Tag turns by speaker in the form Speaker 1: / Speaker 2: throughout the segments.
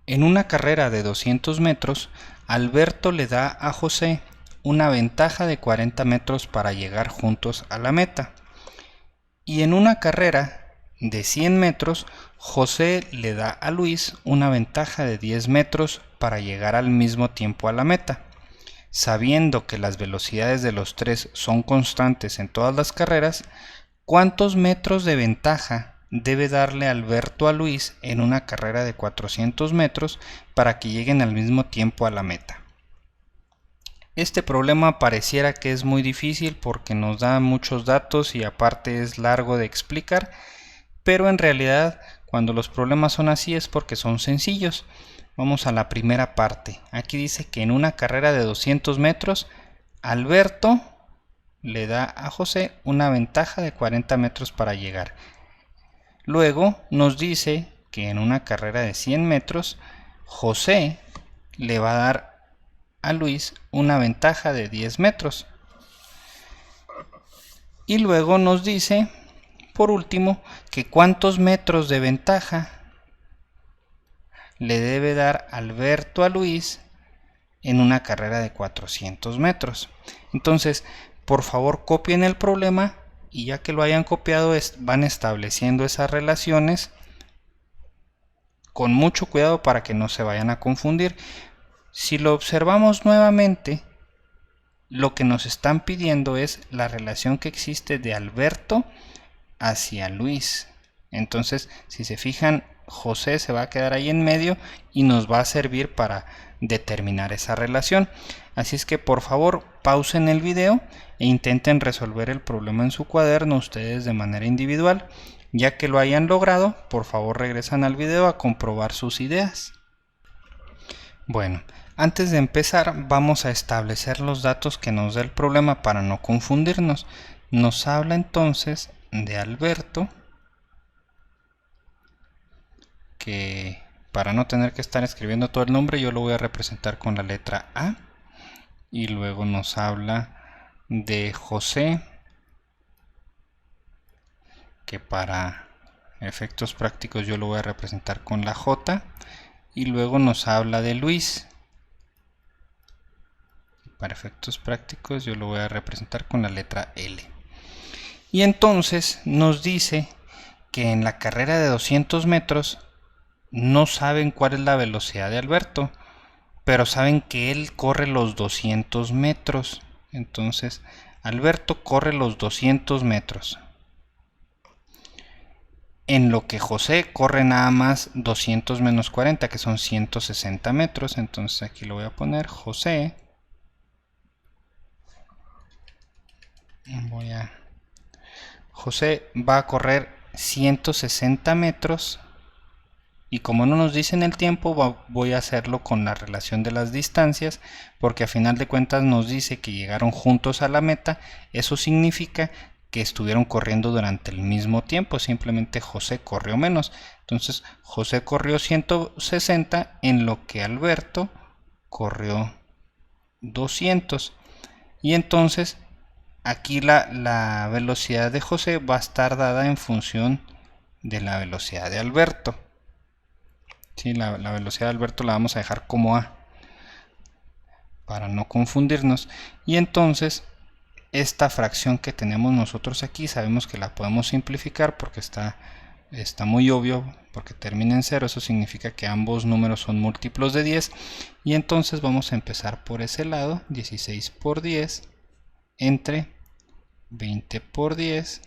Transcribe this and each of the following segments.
Speaker 1: En una carrera de 200 metros, Alberto le da a José una ventaja de 40 metros para llegar juntos a la meta. Y en una carrera de 100 metros, José le da a Luis una ventaja de 10 metros para llegar al mismo tiempo a la meta. Sabiendo que las velocidades de los tres son constantes en todas las carreras, ¿cuántos metros de ventaja debe darle Alberto a Luis en una carrera de 400 metros para que lleguen al mismo tiempo a la meta? Este problema pareciera que es muy difícil porque nos da muchos datos y aparte es largo de explicar, pero en realidad cuando los problemas son así es porque son sencillos. Vamos a la primera parte. Aquí dice que en una carrera de 200 metros, Alberto le da a José una ventaja de 40 metros para llegar. Luego nos dice que en una carrera de 100 metros, José le va a dar a Luis una ventaja de 10 metros. Y luego nos dice, por último, que cuántos metros de ventaja le debe dar Alberto a Luis en una carrera de 400 metros. Entonces, por favor, copien el problema y ya que lo hayan copiado, van estableciendo esas relaciones con mucho cuidado para que no se vayan a confundir. Si lo observamos nuevamente, lo que nos están pidiendo es la relación que existe de Alberto hacia Luis. Entonces, si se fijan, José se va a quedar ahí en medio y nos va a servir para determinar esa relación. Así es que por favor pausen el video e intenten resolver el problema en su cuaderno ustedes de manera individual. Ya que lo hayan logrado, por favor regresan al video a comprobar sus ideas. Bueno, antes de empezar vamos a establecer los datos que nos da el problema para no confundirnos. Nos habla entonces de Alberto, que para no tener que estar escribiendo todo el nombre yo lo voy a representar con la letra A. Y luego nos habla de José, que para efectos prácticos yo lo voy a representar con la J. Y luego nos habla de Luis, para efectos prácticos yo lo voy a representar con la letra L. Y entonces nos dice que en la carrera de 200 metros no saben cuál es la velocidad de Alberto, pero saben que él corre los 200 metros. Entonces Alberto corre los 200 metros, en lo que José corre nada más 200 menos 40, que son 160 metros. Entonces aquí lo voy a poner José. José va a correr 160 metros y como no nos dicen el tiempo voy a hacerlo con la relación de las distancias, porque a final de cuentas nos dice que llegaron juntos a la meta. Eso significa que estuvieron corriendo durante el mismo tiempo, simplemente José corrió menos. Entonces José corrió 160 en lo que Alberto corrió 200. Y entonces aquí la velocidad de José va a estar dada en función de la velocidad de Alberto. ¿Sí? La velocidad de Alberto la vamos a dejar como A para no confundirnos. Y entonces esta fracción que tenemos nosotros aquí sabemos que la podemos simplificar porque está muy obvio, porque termina en 0. Eso significa que ambos números son múltiplos de 10. Y entonces vamos a empezar por ese lado. 16 por 10 entre 20 por 10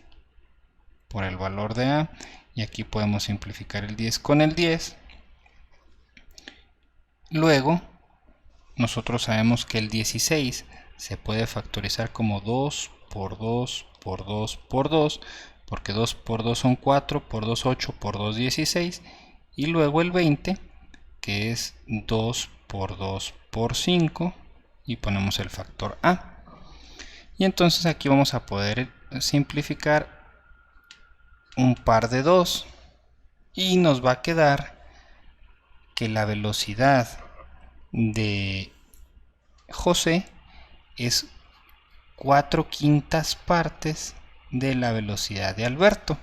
Speaker 1: por el valor de A. Y aquí podemos simplificar el 10 con el 10. Luego nosotros sabemos que el 16 se puede factorizar como 2 por 2 por 2 por 2, porque 2 por 2 son 4, por 2 8, por 2 16. Y luego el 20, que es 2 por 2 por 5, y ponemos el factor A. Y entonces aquí vamos a poder simplificar un par de 2 y nos va a quedar que la velocidad de José es 4/5 partes de la velocidad de Alberto.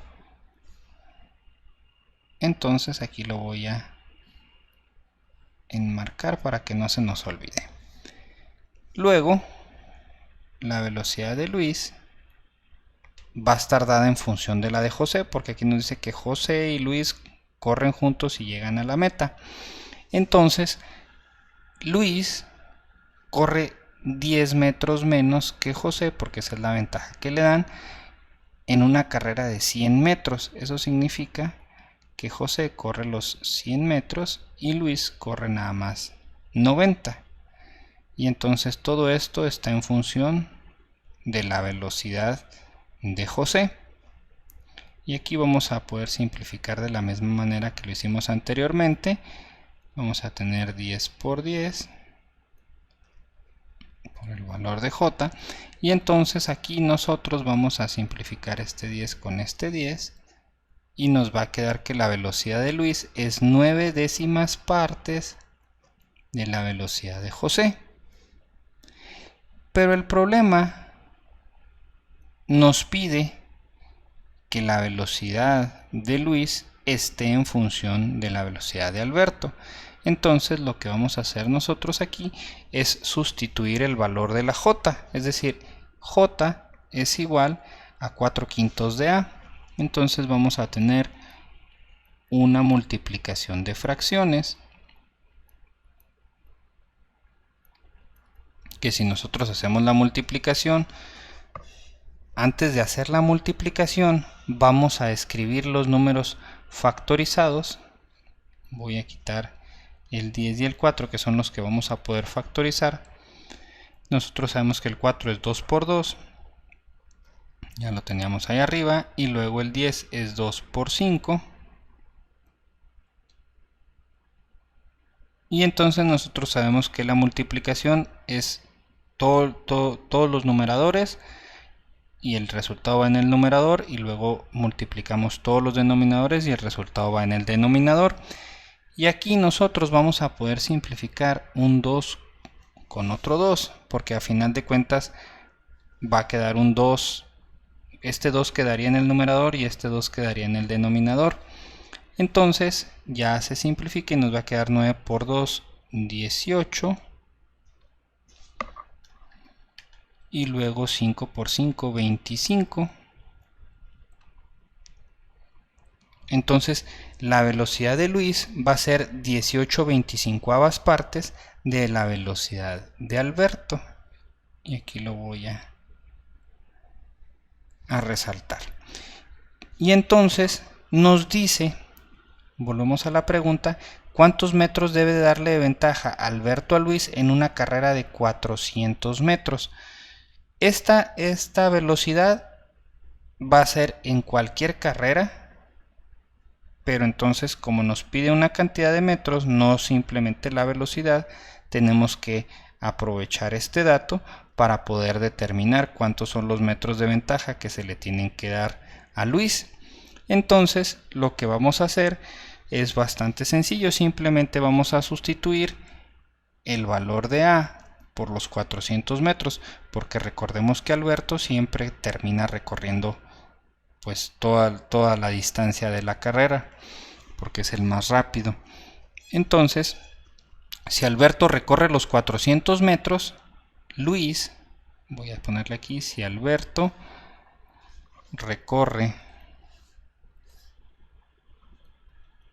Speaker 1: Entonces aquí lo voy a enmarcar para que no se nos olvide. Luego, la velocidad de Luis va a estar dada en función de la de José, porque aquí nos dice que José y Luis corren juntos y llegan a la meta. Entonces, Luis corre 10 metros menos que José, porque esa es la ventaja que le dan en una carrera de 100 metros. Eso significa que José corre los 100 metros y Luis corre nada más 90. Y entonces todo esto está en función de la velocidad de José. Y aquí vamos a poder simplificar de la misma manera que lo hicimos anteriormente. Vamos a tener 10 por 10 por el valor de J. Y entonces aquí nosotros vamos a simplificar este 10 con este 10. Y nos va a quedar que la velocidad de Luis es 9 décimas partes de la velocidad de José. Pero el problema nos pide que la velocidad de Luis esté en función de la velocidad de Alberto. Entonces lo que vamos a hacer nosotros aquí es sustituir el valor de la J, es decir, J es igual a 4/5 de A. Entonces vamos a tener una multiplicación de fracciones que si nosotros hacemos la multiplicación, antes de hacer la multiplicación vamos a escribir los números factorizados. Voy a quitar el 10 y el 4, que son los que vamos a poder factorizar. Nosotros sabemos que el 4 es 2 por 2, ya lo teníamos ahí arriba, y luego el 10 es 2 por 5. Y entonces nosotros sabemos que la multiplicación es todos los numeradores y el resultado va en el numerador, y luego multiplicamos todos los denominadores y el resultado va en el denominador. Y aquí nosotros vamos a poder simplificar un 2 con otro 2, porque a final de cuentas va a quedar un 2. Este 2 quedaría en el numerador y este 2 quedaría en el denominador. Entonces ya se simplifica y nos va a quedar 9 por 2, 18. Y luego 5 por 5, 25. Entonces la velocidad de Luis va a ser 18/25 partes de la velocidad de Alberto. Y aquí lo voy a resaltar. Y entonces nos dice, volvemos a la pregunta, ¿cuántos metros debe darle de ventaja Alberto a Luis en una carrera de 400 metros? Esta velocidad va a ser en cualquier carrera, pero entonces como nos pide una cantidad de metros, no simplemente la velocidad, tenemos que aprovechar este dato para poder determinar cuántos son los metros de ventaja que se le tienen que dar a Luis. Entonces lo que vamos a hacer es bastante sencillo, simplemente vamos a sustituir el valor de A por los 400 metros, porque recordemos que Alberto siempre termina recorriendo pues toda la distancia de la carrera, porque es el más rápido. Entonces, si Alberto recorre los 400 metros, Luis, voy a ponerle aquí, si Alberto recorre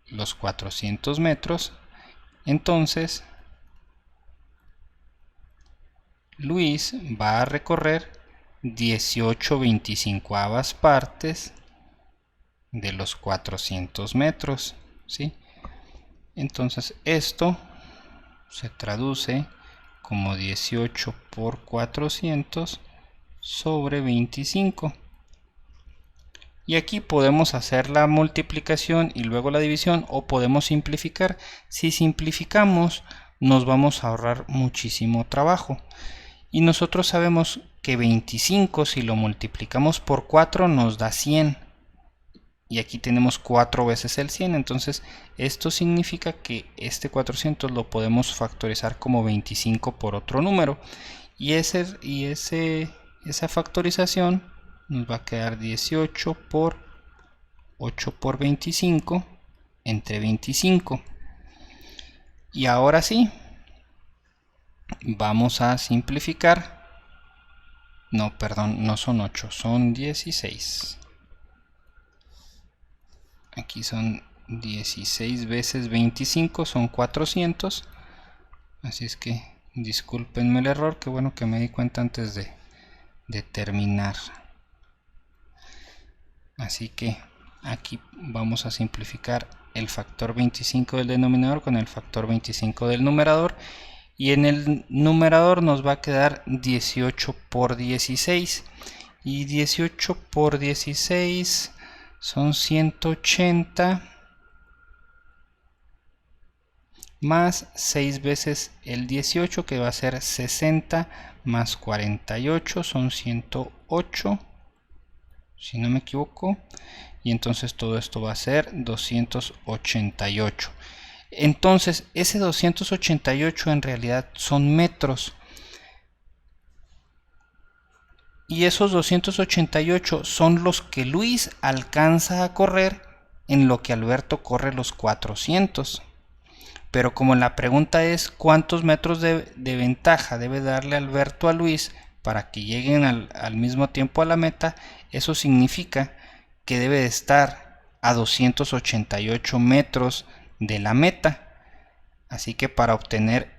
Speaker 1: los 400 metros, entonces Luis va a recorrer 18/25 partes de los 400 metros, ¿sí? Entonces esto se traduce como 18 por 400 sobre 25. Y aquí podemos hacer la multiplicación y luego la división, o podemos simplificar. Si simplificamos nos vamos a ahorrar muchísimo trabajo. Y nosotros sabemos que 25 si lo multiplicamos por 4 nos da 100. Y aquí tenemos 4 veces el 100. Entonces esto significa que este 400 lo podemos factorizar como 25 por otro número. Y esa factorización nos va a quedar 18 por 8 por 25 entre 25. Y ahora sí, vamos a simplificar. No, perdón, no son 8, son 16. Aquí son 16 veces 25, son 400. Así es que discúlpenme el error, que bueno que me di cuenta antes de terminar. Así que aquí vamos a simplificar el factor 25 del denominador con el factor 25 del numerador. Y en el numerador nos va a quedar 18 por 16. Y 18 por 16 son 180. Más 6 veces el 18, que va a ser 60, más 48 son 108, si no me equivoco. Y entonces todo esto va a ser 288. Entonces ese 288 en realidad son metros. Y esos 288 son los que Luis alcanza a correr en lo que Alberto corre los 400. Pero como la pregunta es cuántos metros de ventaja debe darle Alberto a Luis para que lleguen al mismo tiempo a la meta, eso significa que debe de estar a 288 metros de la meta. Así que para obtener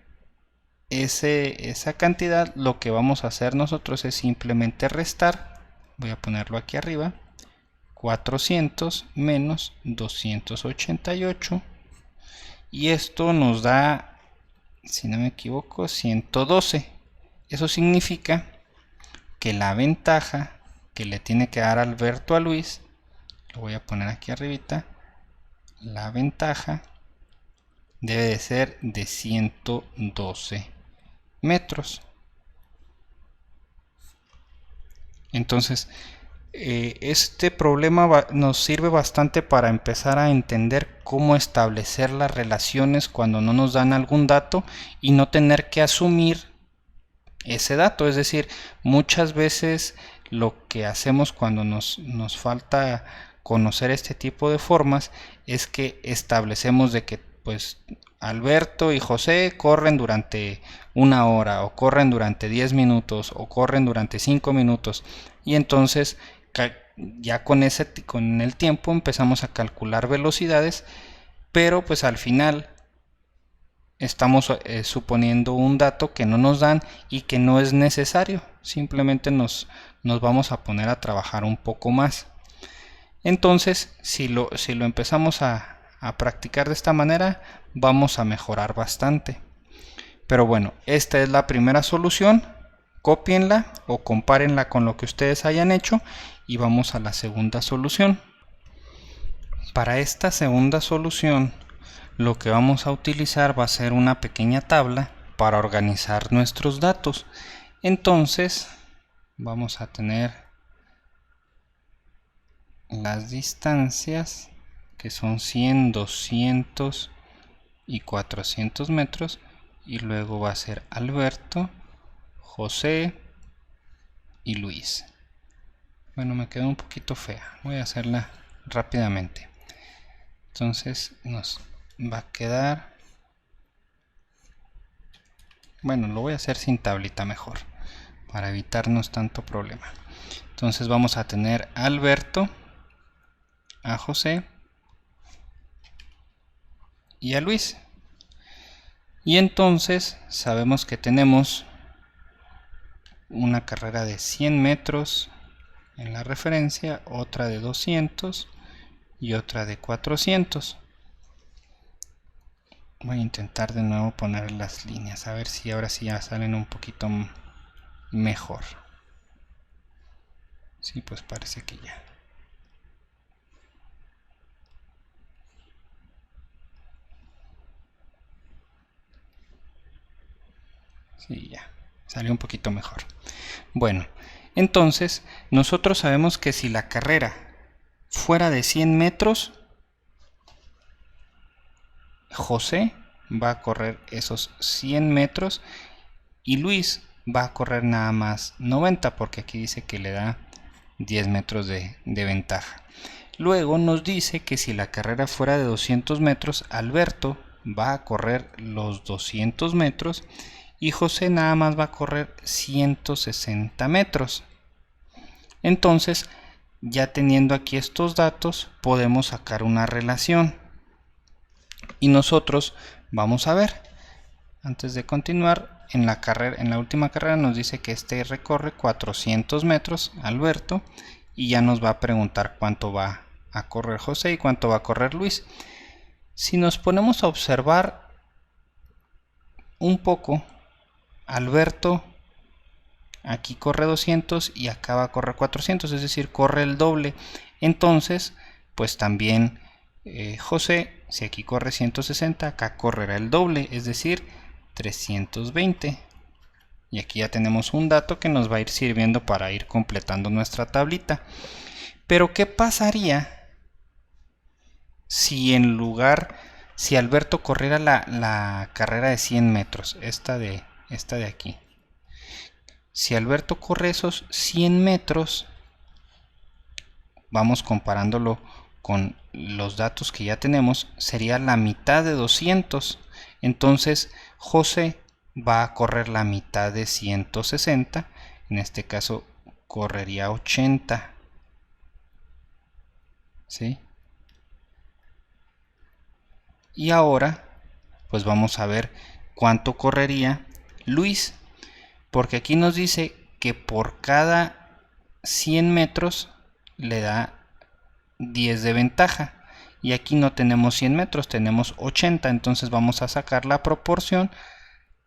Speaker 1: esa cantidad, lo que vamos a hacer nosotros es simplemente restar. Voy a ponerlo aquí arriba. 400 menos 288. Y esto nos da, si no me equivoco, 112. Eso significa que la ventaja que le tiene que dar Alberto a Luis, lo voy a poner aquí arribita, la ventaja debe de ser de 112 metros. Entonces, este problema nos sirve bastante para empezar a entender cómo establecer las relaciones cuando no nos dan algún dato y no tener que asumir ese dato. Es decir, muchas veces lo que hacemos cuando nos falta conocer este tipo de formas es que establecemos de que pues Alberto y José corren durante 1 hora, o corren durante 10 minutos, o corren durante 5 minutos, y entonces ya con el tiempo empezamos a calcular velocidades, pero pues al final estamos suponiendo un dato que no nos dan y que no es necesario. Simplemente nos vamos a poner a trabajar un poco más. Entonces, si lo empezamos a practicar de esta manera, vamos a mejorar bastante. Pero bueno, esta es la primera solución. Cópienla o compárenla con lo que ustedes hayan hecho y vamos a la segunda solución. Para esta segunda solución, lo que vamos a utilizar va a ser una pequeña tabla para organizar nuestros datos. Entonces, vamos a tener las distancias, que son 100, 200 y 400 metros, y luego va a ser Alberto, José y Luis. Bueno, me quedó un poquito fea, voy a hacerla rápidamente. Entonces nos va a quedar, bueno, lo voy a hacer sin tablita mejor para evitarnos tanto problema. Entonces vamos a tener a Alberto, a José y a Luis. Y entonces sabemos que tenemos una carrera de 100 metros en la referencia, otra de 200 y otra de 400. Voy a intentar de nuevo poner las líneas, a ver si ahora sí ya salen un poquito mejor. Sí, pues parece que ya. Sí, ya. Salió un poquito mejor. Bueno, entonces nosotros sabemos que si la carrera fuera de 100 metros, José va a correr esos 100 metros y Luis va a correr nada más 90, porque aquí dice que le da 10 metros de ventaja. Luego nos dice que si la carrera fuera de 200 metros, Alberto va a correr los 200 metros y José nada más va a correr 160 metros. Entonces, ya teniendo aquí estos datos, podemos sacar una relación. Y nosotros vamos a ver, antes de continuar, en la última carrera nos dice que este recorre 400 metros, Alberto, y ya nos va a preguntar cuánto va a correr José y cuánto va a correr Luis. Si nos ponemos a observar un poco, Alberto aquí corre 200 y acá va a correr 400, es decir, corre el doble. Entonces, pues también José, si aquí corre 160, acá correrá el doble, es decir, 320. Y aquí ya tenemos un dato que nos va a ir sirviendo para ir completando nuestra tablita. Pero ¿qué pasaría si si Alberto corriera la carrera de 100 metros, esta de aquí? Si Alberto corre esos 100 metros, vamos comparándolo con los datos que ya tenemos, sería la mitad de 200. Entonces José va a correr la mitad de 160, en este caso correría 80. ¿Sí? Y ahora pues vamos a ver cuánto correría Luis, porque aquí nos dice que por cada 100 metros le da 10 de ventaja, y aquí no tenemos 100 metros, tenemos 80, entonces vamos a sacar la proporción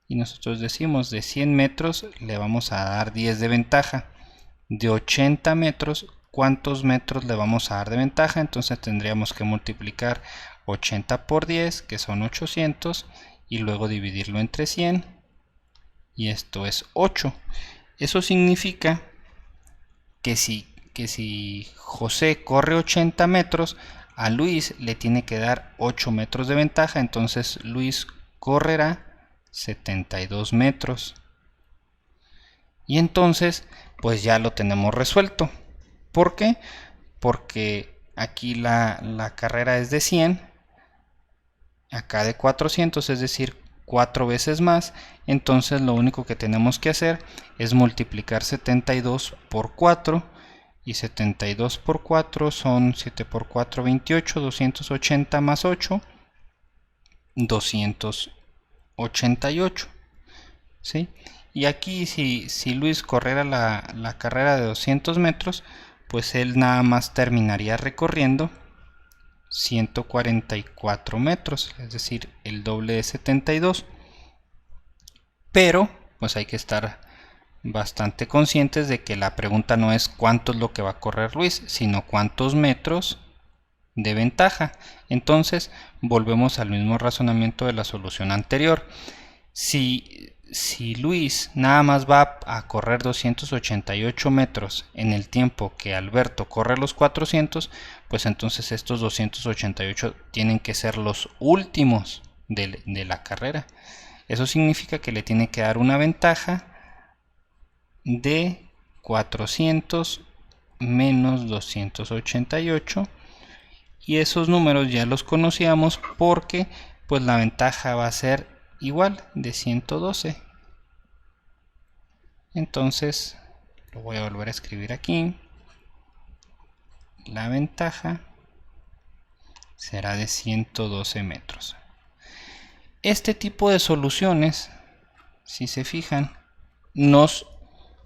Speaker 1: y nosotros decimos de 100 metros le vamos a dar 10 de ventaja. De 80 metros, ¿cuántos metros le vamos a dar de ventaja? Entonces tendríamos que multiplicar 80 por 10, que son 800, y luego dividirlo entre 100, y esto es 8. Eso significa que si José corre 80 metros, a Luis le tiene que dar 8 metros de ventaja, entonces Luis correrá 72 metros. Y entonces pues ya lo tenemos resuelto. ¿Por qué? Porque aquí la carrera es de 100, acá de 400, es decir, 4 veces más. Entonces lo único que tenemos que hacer es multiplicar 72 por 4, y 72 por 4 son 7 por 4, 28, 280 más 8, 288. ¿Sí? Y aquí si Luis corriera la carrera de 200 metros, pues él nada más terminaría recorriendo 144 metros, es decir, el doble de 72. Pero pues hay que estar bastante conscientes de que la pregunta no es cuánto es lo que va a correr Luis, sino cuántos metros de ventaja. Entonces volvemos al mismo razonamiento de la solución anterior. Si Luis nada más va a correr 288 metros en el tiempo que Alberto corre los 400, pues entonces estos 288 tienen que ser los últimos de la carrera. Eso significa que le tiene que dar una ventaja de 400 menos 288, y esos números ya los conocíamos porque pues la ventaja va a ser igual de 112. Entonces lo voy a volver a escribir aquí. La ventaja será de 112 metros. Este tipo de soluciones, si se fijan, nos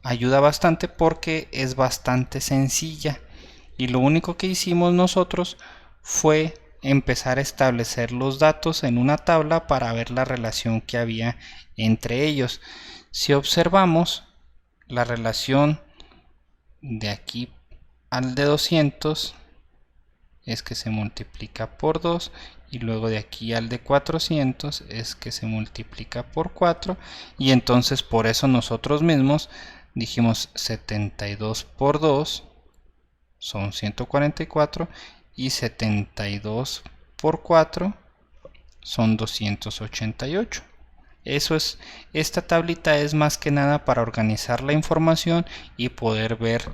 Speaker 1: ayuda bastante porque es bastante sencilla, y lo único que hicimos nosotros fue empezar a establecer los datos en una tabla para ver la relación que había entre ellos. Si observamos la relación de aquí al de 200, es que se multiplica por 2, y luego de aquí al de 400 es que se multiplica por 4, y entonces por eso nosotros mismos dijimos 72 por 2 son 144, y 72 por 4 son 288. Esta tablita es más que nada para organizar la información y poder ver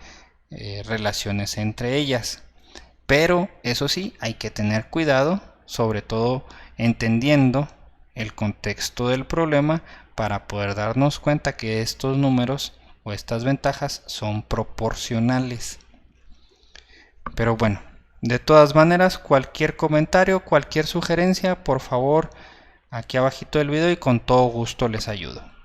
Speaker 1: relaciones entre ellas. Pero eso sí, hay que tener cuidado, sobre todo entendiendo el contexto del problema para poder darnos cuenta que estos números o estas ventajas son proporcionales. Pero bueno, de todas maneras, cualquier comentario, cualquier sugerencia, por favor, aquí abajito del video y con todo gusto les ayudo.